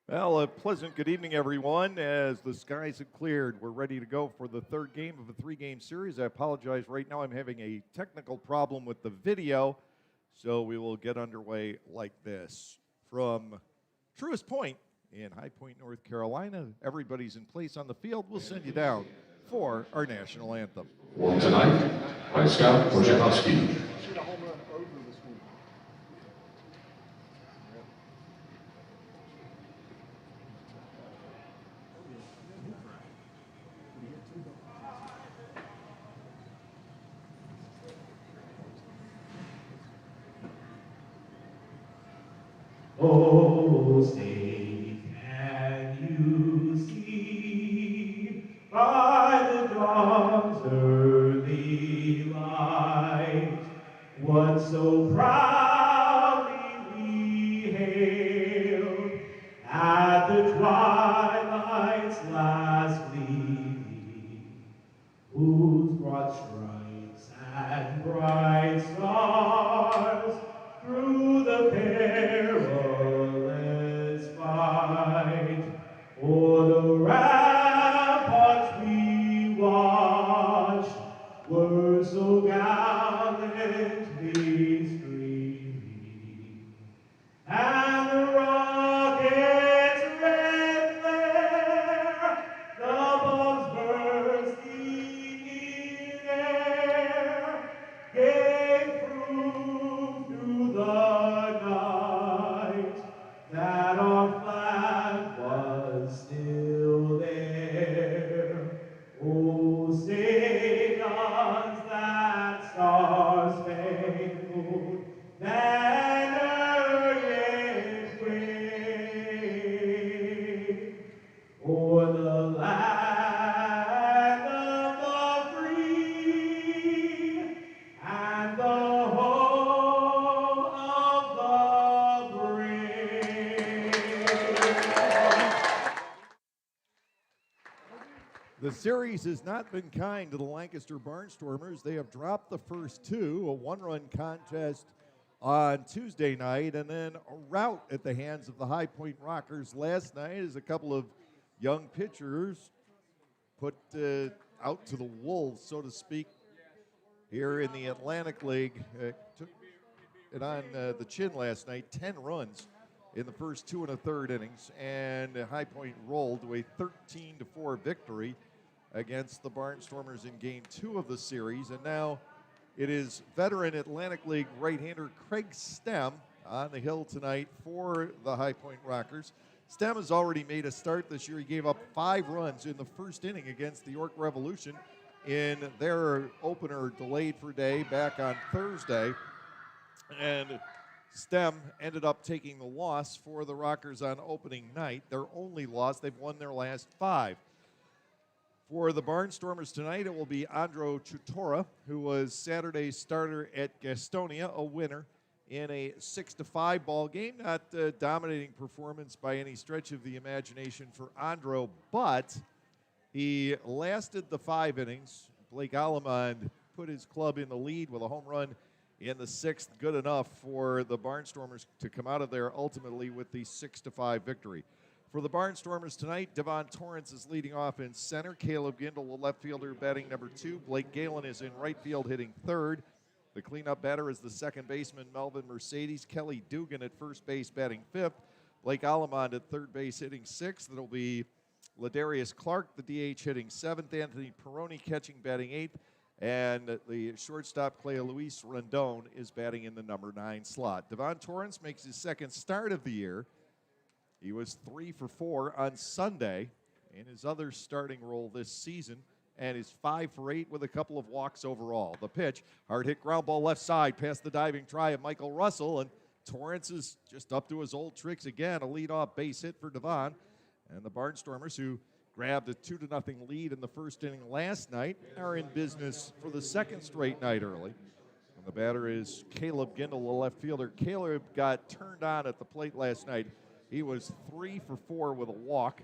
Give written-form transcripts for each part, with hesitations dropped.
Well, a pleasant good evening, everyone. As the skies have cleared, we're ready to go for the third game of a three-game series. I apologize. Right now, I'm having a technical problem with the video, so we will get underway like this. From Truist Point in High Point, North Carolina, everybody's in place on the field. We'll send you down for our national anthem. For tonight, by Scott Wojciechowski. Oh, say, can you see by the dawn's early light what so proudly we hailed at the twilight's last gleaming, whose broad stripes and bright stars through the perilous fight o'er the ramparts we watched were so gallantly streaming, and the rocket's red flare, the bombs bursting in air, gave proof through the night that our flag was still there. Oh, say does that star-spangled banner yet wave o'er the land of the free and the home of the brave? The series has not been kind to the Lancaster Barnstormers. They have dropped the first two, a one-run contest on Tuesday night, and then a rout at the hands of the High Point Rockers last night as a couple of young pitchers put out to the wolves, so to speak, here in the Atlantic League. Took it on the chin last night, 10 runs in the first 2 1/3 innings, and High Point rolled to a 13-4 victory against the Barnstormers in Game 2 of the series. And now it is veteran Atlantic League right-hander Craig Stem on the hill tonight for the High Point Rockers. Stem has already made a start this year. He gave up 5 runs in the first inning against the York Revolution in their opener delayed for day back on Thursday. And Stem ended up taking the loss for the Rockers on opening night, their only loss. They've won their last 5. For the Barnstormers tonight, it will be Andro Chutora, who was Saturday's starter at Gastonia, a winner in a 6-5 ball game. Not a dominating performance by any stretch of the imagination for Andro, but he lasted the 5 innings. Blake Alamond put his club in the lead with a home run in the 6th, good enough for the Barnstormers to come out of there ultimately with the 6-5 victory. For the Barnstormers tonight, Devon Torrance is leading off in center. Caleb Gindel, the left fielder, batting number 2. Blake Galen is in right field, hitting 3rd. The cleanup batter is the second baseman, Melvin Mercedes. Kelly Dugan at first base, batting 5th. Blake Alamond at third base, hitting 6th. It'll be Ladarius Clark, the DH, hitting 7th. Anthony Peroni catching, batting 8th. And the shortstop, Clea Luis Rendon, is batting in the number 9 slot. Devon Torrance makes his second start of the year. He was 3 for 4 on Sunday in his other starting role this season, and is 5 for 8 with a couple of walks overall. The pitch, hard hit ground ball left side past the diving try of Michael Russell, and Torrance is just up to his old tricks again. A leadoff base hit for Devon, and the Barnstormers, who grabbed a 2-0 lead in the first inning last night, are in business for the second straight night early. And the batter is Caleb Gindel, the left fielder. Caleb got turned on at the plate last night. He was 3 for 4 with a walk.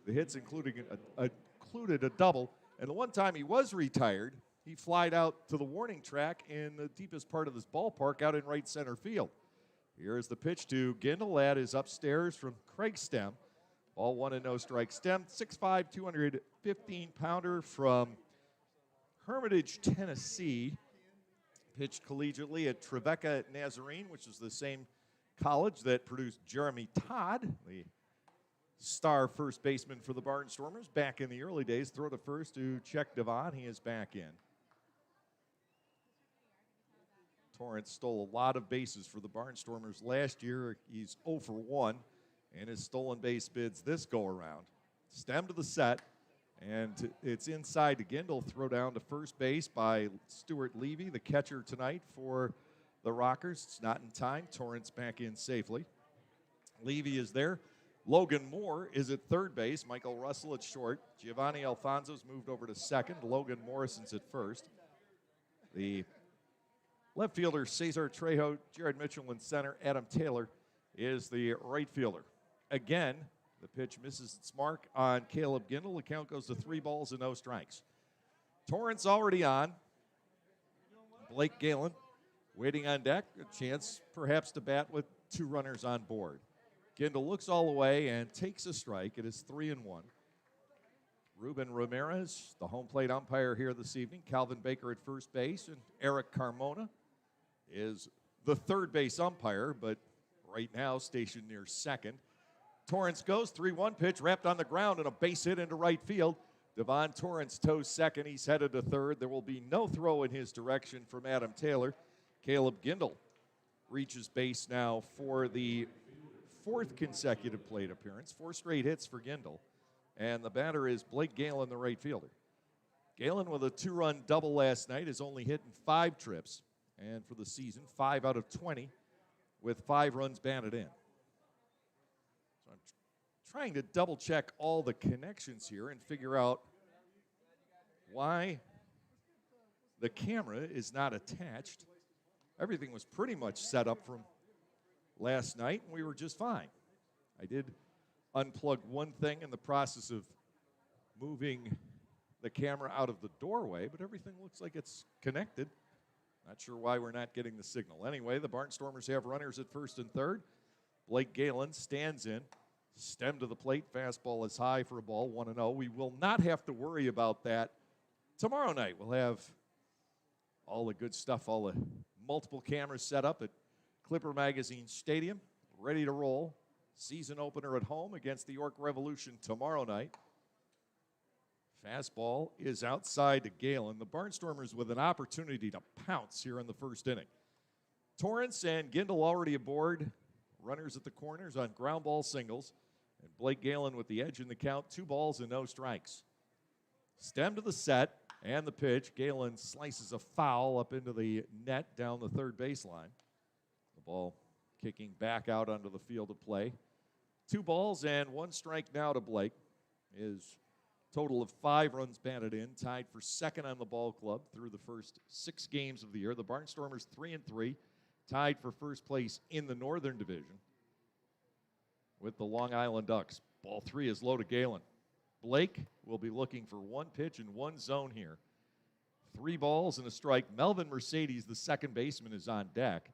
The hits included a double. And the one time he was retired, he flied out to the warning track in the deepest part of this ballpark out in right center field. Here's the pitch to Gindel. That is upstairs from Craig Stem. Ball 1-0 strike. Stem, 6'5", 215-pounder from Hermitage, Tennessee. Pitched collegiately at Trevecca Nazarene, which is the same college that produced Jeremy Todd, the star first baseman for the Barnstormers back in the early days. Throw to first to check Devon. He is back in. Torrance stole a lot of bases for the Barnstormers last year. He's 0 for 1 in his stolen base bids this go-around. Stem to the set, and it's inside to Gindel. Throw down to first base by Stuart Levy, the catcher tonight for the Rockers. It's not in time. Torrance back in safely. Levy is there. Logan Moore is at third base. Michael Russell at short. Giovanni Alfonso's moved over to second. Logan Morrison's at first. The left fielder, Cesar Trejo, Jared Mitchell in center. Adam Taylor is the right fielder. Again, the pitch misses its mark on Caleb Gindel. The count goes to 3 balls and no strikes. Torrance already on. Blake Galen waiting on deck. A chance perhaps to bat with 2 runners on board. Gindel looks all the way and takes a strike. It is 3-1. Ruben Ramirez, the home plate umpire here this evening. Calvin Baker at first base, and Eric Carmona is the third base umpire, but right now stationed near second. Torrance goes, 3-1 pitch, wrapped on the ground, and a base hit into right field. Devon Torrance toes second. He's headed to third. There will be no throw in his direction from Adam Taylor. Caleb Gindel reaches base now for the 4th consecutive plate appearance. 4 straight hits for Gindel. And the batter is Blake Galen, the right fielder. Galen with a 2-run double last night is only hit in 5 trips. And for the season, 5 out of 20 with 5 runs batted in. So I'm trying to double check all the connections here and figure out why the camera is not attached. Everything was pretty much set up from last night, and we were just fine. I did unplug one thing in the process of moving the camera out of the doorway, but everything looks like it's connected. Not sure why we're not getting the signal. Anyway, the Barnstormers have runners at first and third. Blake Galen stands in. Stem to the plate. Fastball is high for a ball, 1-0. We will not have to worry about that tomorrow night. We'll have all the good stuff, all the multiple cameras set up at Clipper Magazine Stadium, ready to roll. Season opener at home against the York Revolution tomorrow night. Fastball is outside to Galen. The Barnstormers with an opportunity to pounce here in the first inning. Torrance and Gindel already aboard. Runners at the corners on ground ball singles. And Blake Galen with the edge in the count. 2 balls and no strikes. Stem to the set and the pitch. Galen slices a foul up into the net down the third baseline. The ball kicking back out onto the field of play. 2 balls and 1 strike now to Blake. His total of 5 runs batted in, tied for second on the ball club through the first 6 games of the year. The Barnstormers 3-3, tied for first place in the Northern Division with the Long Island Ducks. Ball 3 is low to Galen. Blake will be looking for 1 pitch in 1 zone here. 3 balls and a strike. Melvin Mercedes, the second baseman, is on deck.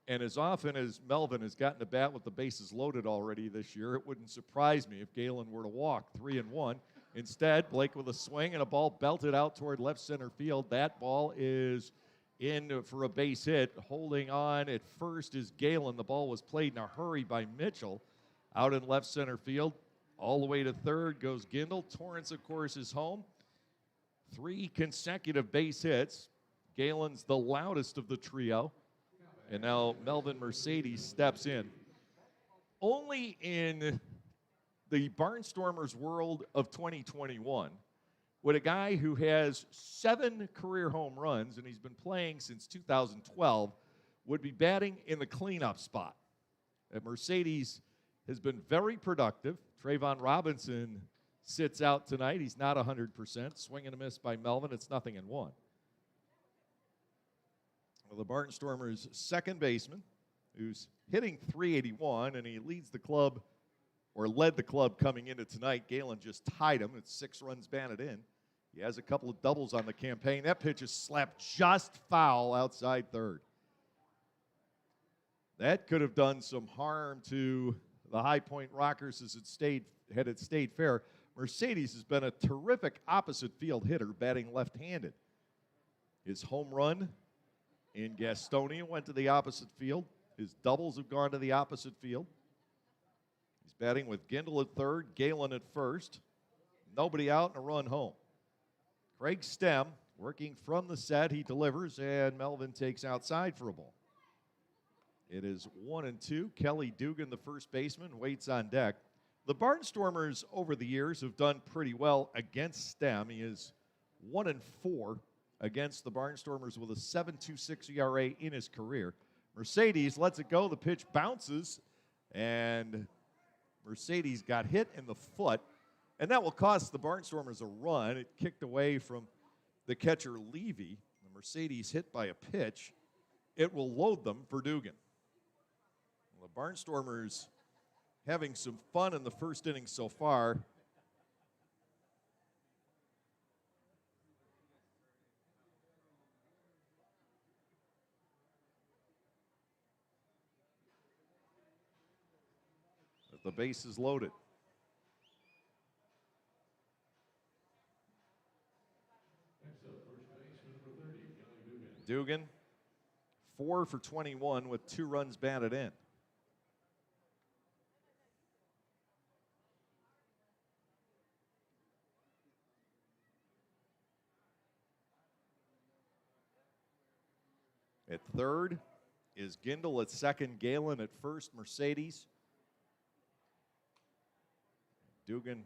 And as often as Melvin has gotten to bat with the bases loaded already this year, it wouldn't surprise me if Galen were to walk 3-1. Instead, Blake with a swing and a ball belted out toward left center field. That ball is in for a base hit. Holding on at first is Galen. The ball was played in a hurry by Mitchell out in left center field. All the way to third goes Gindel. Torrance, of course, is home. 3 consecutive base hits. Galen's the loudest of the trio. And now Melvin Mercedes steps in. Only in the Barnstormers world of 2021 would a guy who has 7 career home runs, and he's been playing since 2012, would be batting in the cleanup spot. And Mercedes has been very productive. Trayvon Robinson sits out tonight. He's not 100%. Swing and a miss by Melvin. It's 0-1. Well, the Barnstormers' second baseman, who's hitting .381, and he leads the club, or led the club coming into tonight. Galen just tied him. It's 6 runs batted in. He has a couple of doubles on the campaign. That pitch is slapped just foul outside third. That could have done some harm to the High Point Rockers had it stayed fair. Mercedes has been a terrific opposite field hitter, batting left-handed. His home run in Gastonia went to the opposite field. His doubles have gone to the opposite field. He's batting with Gindel at third, Galen at first. Nobody out and a run home. Craig Stem working from the set. He delivers, and Melvin takes outside for a ball. It is 1-2. Kelly Dugan, the first baseman, waits on deck. The Barnstormers over the years have done pretty well against Stem. He is 1-4 against the Barnstormers with a 7.26 ERA in his career. Mercedes lets it go. The pitch bounces, and Mercedes got hit in the foot, and that will cost the Barnstormers a run. It kicked away from the catcher Levy. The Mercedes hit by a pitch. It will load them for Dugan. Well, the Barnstormers having some fun in the first inning so far. But the base is loaded. Next up, first baseman number 30, Kelly Dugan. Dugan, 4 for 21 with 2 runs batted in. At third is Gindel. At second, Galen. At first, Mercedes. Dugan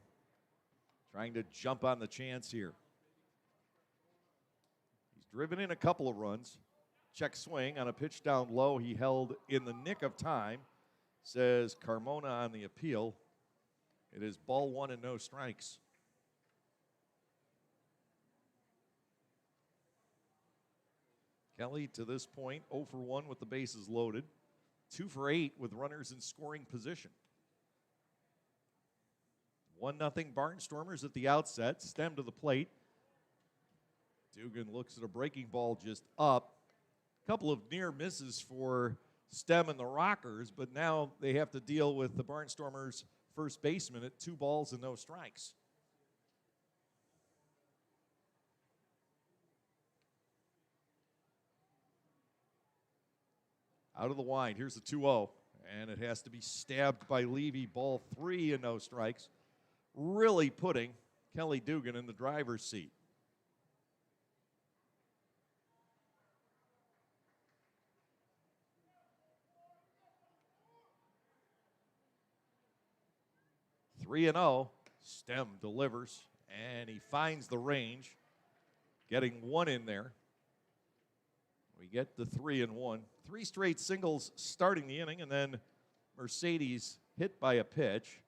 trying to jump on the chance here. He's driven in a couple of runs. Check swing on a pitch down low. He held in the nick of time, says Carmona on the appeal. It is ball 1 and no strikes. Kelly, to this point, 0 for 1 with the bases loaded. 2 for 8 with runners in scoring position. 1-0 Barnstormers at the outset. Stem to the plate. Dugan looks at a breaking ball just up. A couple of near misses for Stem and the Rockers, but now they have to deal with the Barnstormers' first baseman at 2 balls and no strikes. Out of the wind, here's the 2-0, and it has to be stabbed by Levy. Ball 3 and no strikes, really putting Kelly Dugan in the driver's seat. Three and 0, Stem delivers, and he finds the range, getting 1 in there. We get the 3 and 1. 3 straight singles starting the inning, and then Mercedes hit by a pitch.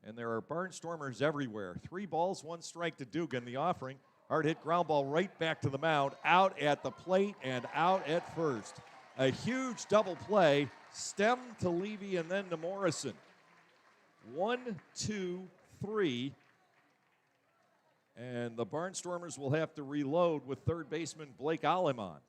And there are Barnstormers everywhere. 3 balls, 1 strike to Dugan. The offering, hard hit ground ball right back to the mound, out at the plate and out at first. A huge double play, Stem to Levy and then to Morrison. 1, 2, 3. And the Barnstormers will have to reload with third baseman Blake Alemont.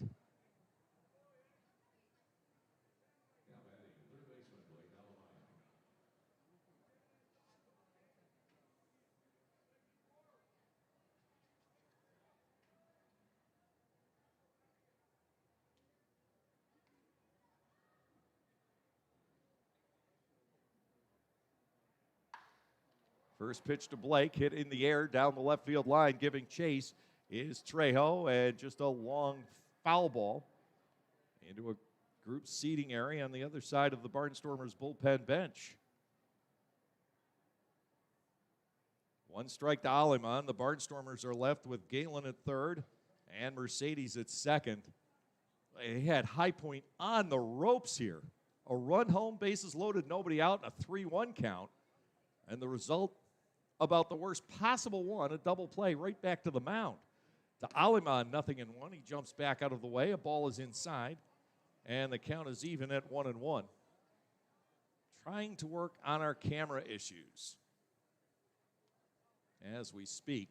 First pitch to Blake, hit in the air down the left field line, giving chase is Trejo, and just a long foul ball into a group seating area on the other side of the Barnstormers bullpen bench. 1 strike to Alemon. The Barnstormers are left with Galen at third and Mercedes at second. They had High Point on the ropes here. A run home, bases loaded, nobody out, a 3-1 count. And the result, about the worst possible one, a double play right back to the mound. To Alemon, 0-1. He jumps back out of the way. A ball is inside, and the count is even at 1-1. Trying to work on our camera issues as we speak.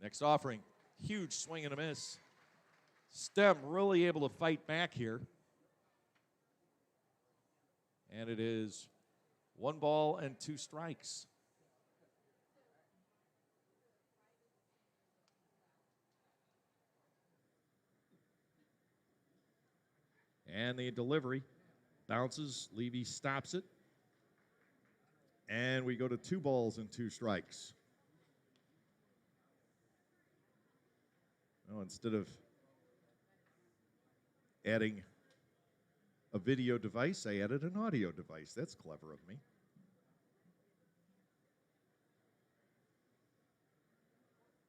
Next offering, huge swing and a miss. Stem really able to fight back here. And it is 1 ball and 2 strikes. And the delivery bounces. Levy stops it. And we go to 2 balls and 2 strikes. Well, instead of adding a video device, I added an audio device. That's clever of me.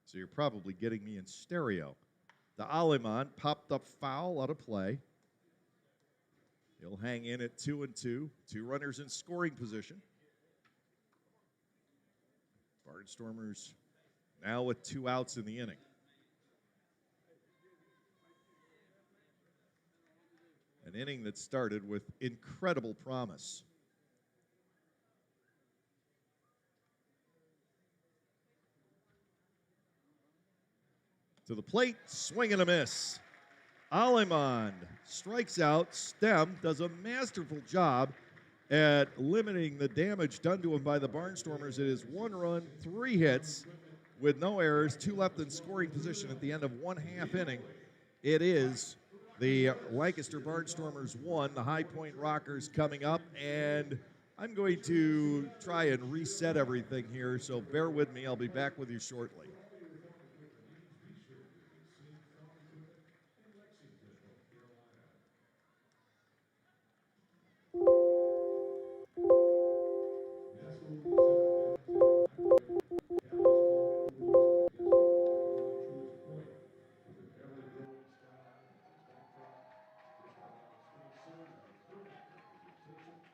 So you're probably getting me in stereo. The Aleman popped up foul out of play. He'll hang in at 2-2. 2 runners in scoring position. Barnstormers now with 2 outs in the inning. An inning that started with incredible promise. To the plate, swing and a miss. Aleman strikes out. Stem does a masterful job at limiting the damage done to him by the Barnstormers. It is 1 run, 3 hits with no errors, 2 left in scoring position at the end of 1/2 inning. It is the Lancaster Barnstormers 1, the High Point Rockers coming up, and I'm going to try and reset everything here, so bear with me. I'll be back with you shortly.